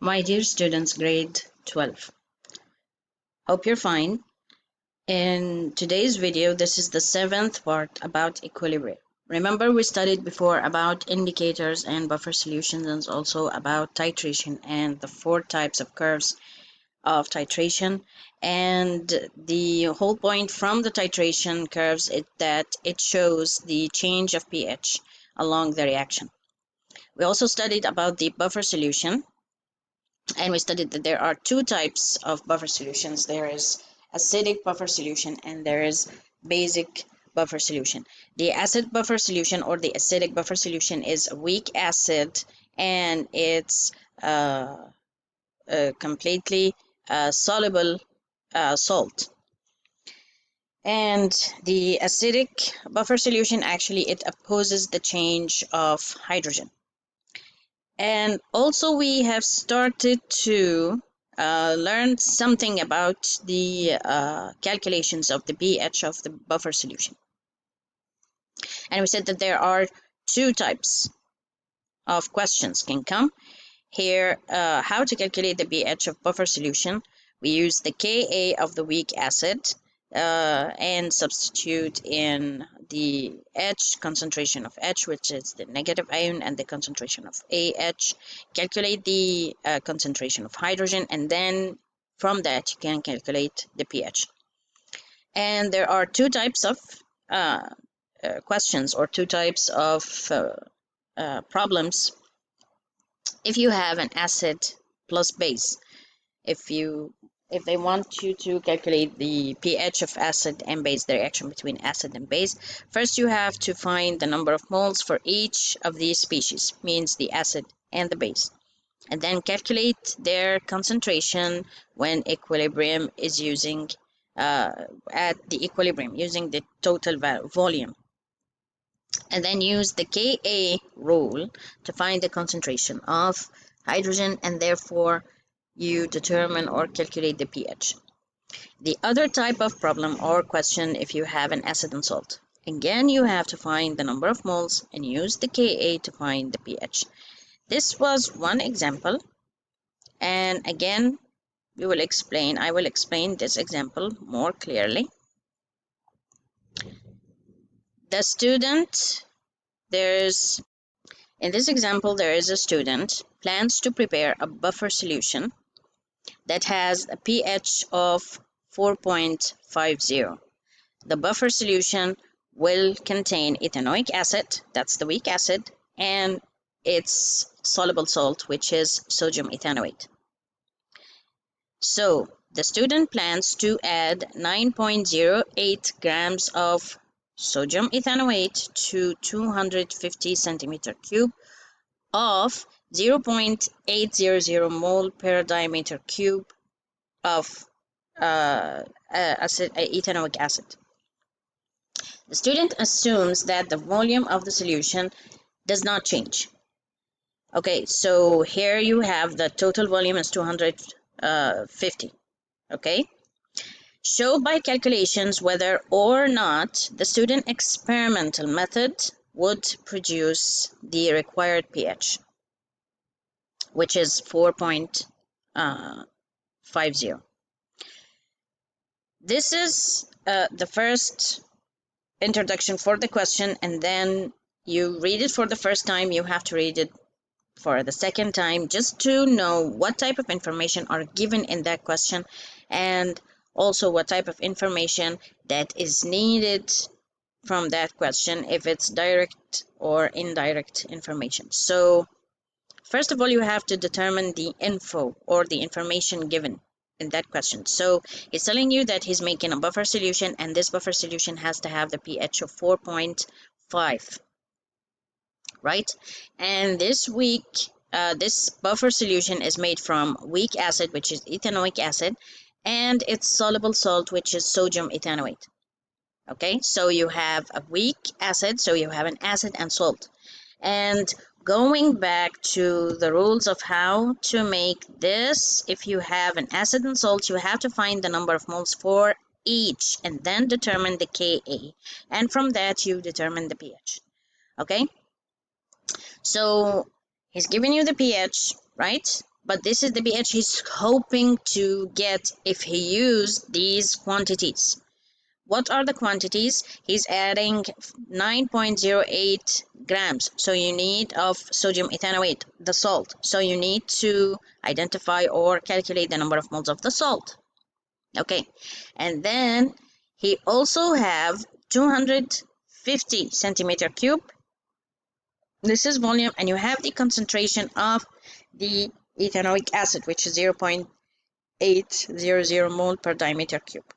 My dear students, grade 12. Hope you're fine. In today's video, this is the 7th part about equilibrium. Remember, we studied before about indicators and buffer solutions, and also about titration and the 4 types of curves of titration. And the whole point from the titration curves is that it shows the change of pH along the reaction. We also studied about the buffer solution, and we studied that there are 2 types of buffer solutions. There is acidic buffer solution and there is basic buffer solution. The acid buffer solution or the acidic buffer solution is a weak acid, and it's completely soluble salt. And the acidic buffer solution, actually it opposes the change of hydrogen. And also we have started to learn something about the calculations of the pH of the buffer solution. And we said that there are 2 types of questions can come. Here, how to calculate the pH of buffer solution. We use the Ka of the weak acid and substitute in the H, concentration of H, which is the negative ion, and the concentration of AH. Calculate the concentration of hydrogen, and then from that you can calculate the pH. And there are 2 types of questions or 2 types of problems. If you have an acid plus base, if they want you to calculate the pH of acid and base, the reaction between acid and base, first you have to find the number of moles for each of these species, means the acid and the base, and then calculate their concentration when equilibrium is using at the equilibrium using the total volume, and then use the Ka rule to find the concentration of hydrogen, and therefore you determine or calculate the pH. The other type of problem or question, if you have an acid and salt, again you have to find the number of moles and use the Ka to find the pH. This was one example, and again I will explain this example more clearly. The student, in this example, there is a student plans to prepare a buffer solution that has a pH of 4.50. The buffer solution will contain ethanoic acid, that's the weak acid, and its soluble salt, which is sodium ethanoate. So the student plans to add 9.08 grams of sodium ethanoate to 250 centimeter cube of 0.800 mole per diameter cube of ethanoic acid. The student assumes that the volume of the solution does not change. Okay, so here you have the total volume is 250. Okay, show by calculations whether or not the student experimental method would produce the required pH, which is 4.50. This is the first introduction for the question, and then you read it for the first time. You have to read it for the second time just to know what type of information are given in that question, and also what type of information that is needed from that question, if it's direct or indirect information. So first of all, you have to determine the info or the information given in that question. So it's telling you that he's making a buffer solution, and this buffer solution has to have the pH of 4.5, right? And this buffer solution is made from weak acid, which is ethanoic acid, and its soluble salt, which is sodium ethanoate. Okay, so you have a weak acid, so you have an acid and salt. And going back to the rules of how to make this, if you have an acid and salt, you have to find the number of moles for each and then determine the Ka, and from that you determine the pH. Okay, so he's giving you the pH, right? but this is the pH he's hoping to get if he used these quantities. What are the quantities? He's adding 9.08 grams, so you need, of sodium ethanoate, the salt. So you need to identify or calculate the number of moles of the salt. Okay, and then he also have 250 centimeter cube. This is volume, and you have the concentration of the ethanoic acid, which is 0.800 mole per diameter cube.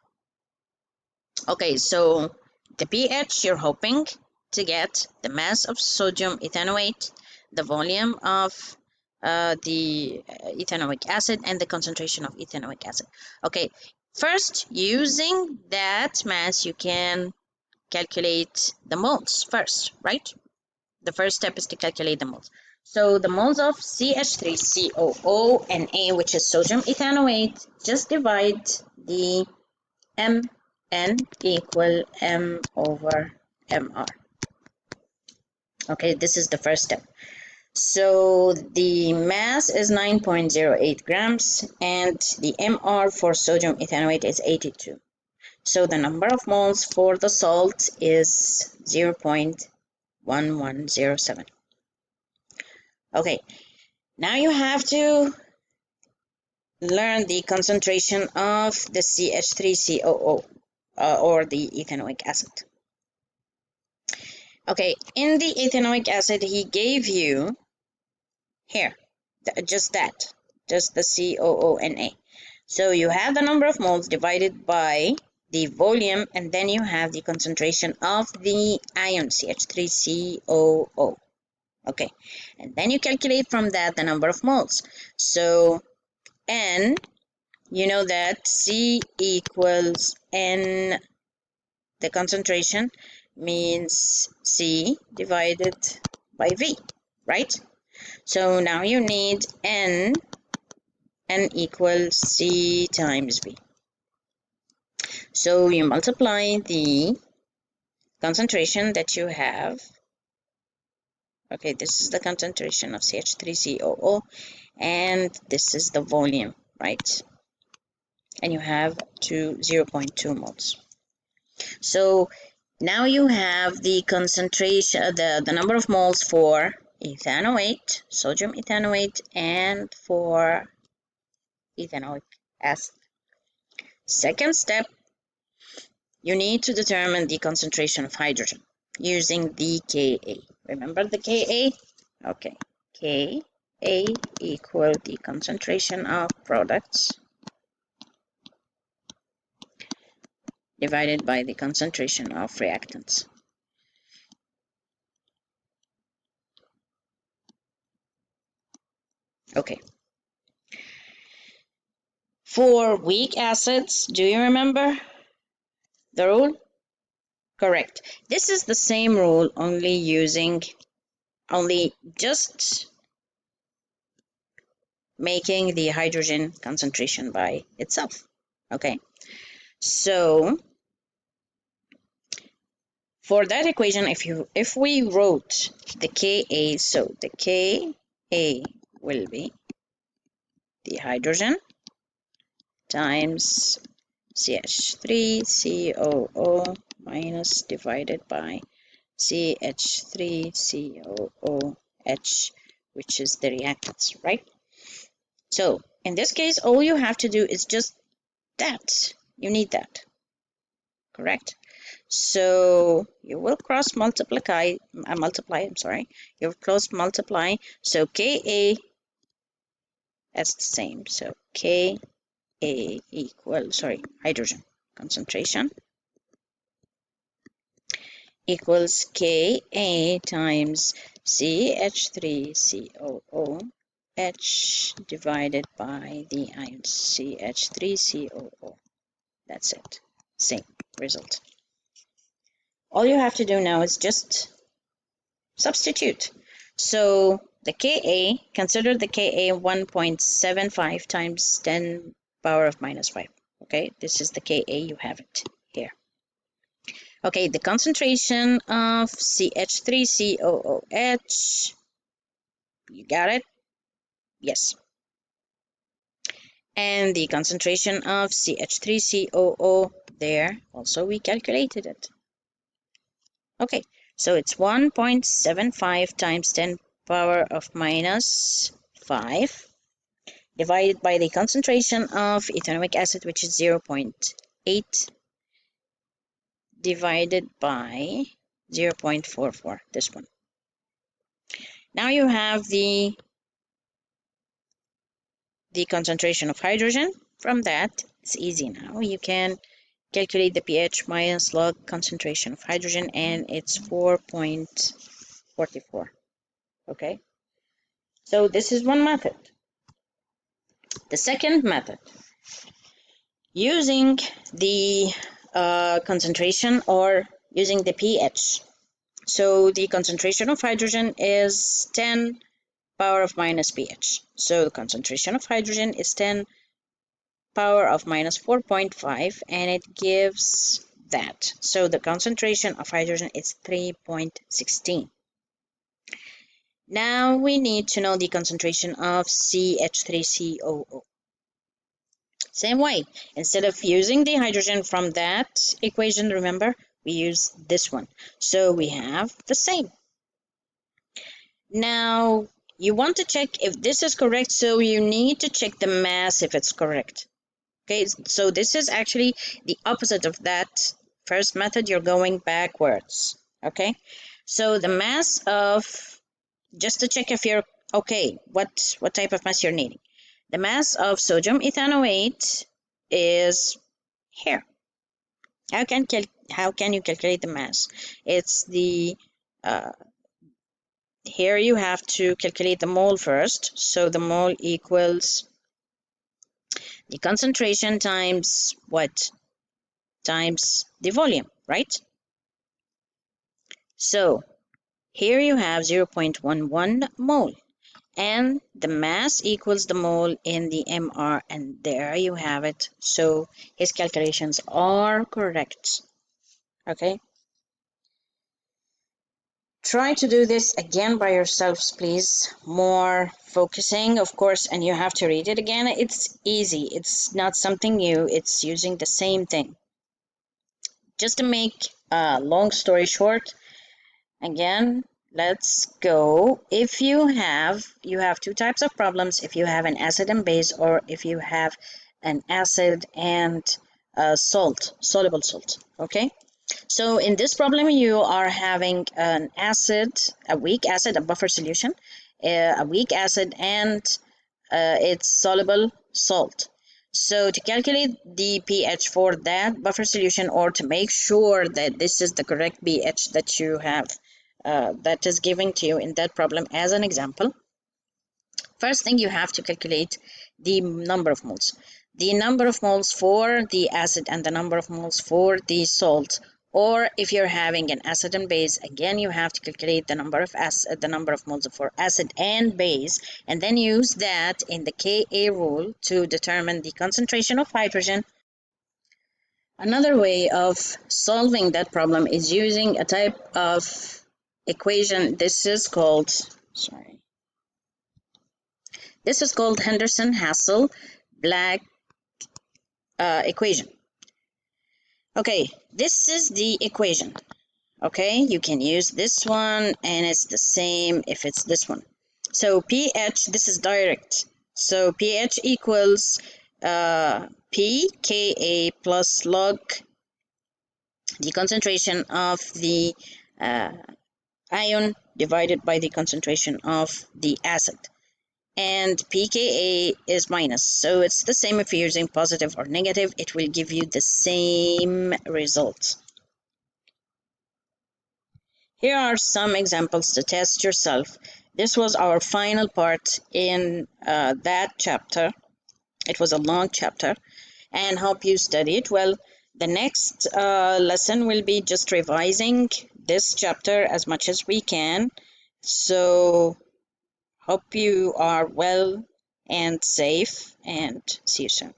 Okay, so the pH, you're hoping to get the mass of sodium ethanoate, the volume of the ethanoic acid, and the concentration of ethanoic acid. Okay, first, using that mass, you can calculate the moles first, right? The first step is to calculate the moles. So the moles of CH3COO and A, which is sodium ethanoate, just divide the Mn equal M over Mr. Okay, this is the first step. So the mass is 9.08 grams and the Mr for sodium ethanoate is 82. So the number of moles for the salt is 0.1107. Okay, now you have to learn the concentration of the CH3COO or the ethanoic acid. Okay, in the ethanoic acid, he gave you here, just the COONA. So you have the number of moles divided by the volume, and then you have the concentration of the ion CH3COO. Okay, and then you calculate from that the number of moles. So N, you know that C equals N, the concentration means C divided by V, right? So now you need N equals C times V. So you multiply the concentration that you have. Okay, this is the concentration of CH3COO, and this is the volume, right? And you have 0.2 moles. So now you have the concentration, the number of moles for ethanoate, sodium ethanoate, and for ethanoic acid. Second step, you need to determine the concentration of hydrogen using the Ka. Remember the Ka? Okay, Ka equal the concentration of products divided by the concentration of reactants. Okay. For weak acids, do you remember the rule? Correct. This is the same rule, only just making the hydrogen concentration by itself. Okay. So for that equation, if we wrote the Ka, so the Ka will be the hydrogen times CH3COO minus divided by CH3COOH, which is the reactants, right? So in this case, all you have to do is just that. You need that, correct? So you will cross multiply. You will cross multiply. So Ka, that's the same. So Ka hydrogen concentration equals Ka times CH3COOH divided by the ion CH3COO. That's it. Same result. All you have to do now is just substitute. So the Ka, consider the Ka 1.75 times 10 power of minus 5. Okay, this is the Ka, you have it here. Okay, the concentration of CH3COOH, you got it? Yes. And the concentration of CH3COO, there also we calculated it. Okay, so it's 1.75 times 10 power of minus 5 divided by the concentration of ethanoic acid, which is 0.8 divided by 0.44, this one. Now you have the concentration of hydrogen. From that, it's easy now. You can calculate the pH minus log concentration of hydrogen, and it's 4.44. Okay, so this is one method. The second method, using the concentration or using the pH. So the concentration of hydrogen is 10 power of minus pH. So the concentration of hydrogen is 10 power of minus 4.5, and it gives that. So the concentration of hydrogen is 3.16. Now we need to know the concentration of CH3COO. Same way, instead of using the hydrogen from that equation, remember, we use this one. So we have the same. Now, you want to check if this is correct, so you need to check the mass if it's correct. Okay, so this is actually the opposite of that first method. You're going backwards. Okay, so the mass of, just to check if you're okay, what type of mass you're needing. The mass of sodium ethanoate is here. How can you calculate the mass? It's the here you have to calculate the mole first. So the mole equals the concentration times what? Times the volume, right? So here you have 0.11 mole, and the mass equals the mole in the MR, and there you have it. So his calculations are correct. Okay, try to do this again by yourselves, please. More focusing, of course, and you have to read it again. It's easy, it's not something new, it's using the same thing. Just to make a long story short, again, let's go. If you have two types of problems. If you have an acid and base, or if you have an acid and salt, soluble salt. Okay, so in this problem you are having an acid, a weak acid, a buffer solution, a weak acid, and it's soluble salt. So to calculate the pH for that buffer solution, or to make sure that this is the correct pH that you have, that is given to you in that problem as an example, first thing you have to calculate the number of moles. The number of moles for the acid and the number of moles for the salt. Or if you're having an acid and base, again you have to calculate the number of moles for acid and base, and then use that in the Ka rule to determine the concentration of hydrogen. Another way of solving that problem is using a type of equation. This is called Henderson-Hassel-Black equation. Okay, this is the equation. Okay, you can use this one, and it's the same if it's this one. So pH, this is direct. So pH equals pKa plus log the concentration of the ion divided by the concentration of the acid. And pKa is minus, so it's the same if you're using positive or negative, it will give you the same result. Here are some examples to test yourself. This was our final part in that chapter. It was a long chapter, and hope you studied well. The next lesson will be just revising this chapter as much as we can. So hope you are well and safe, and see you soon.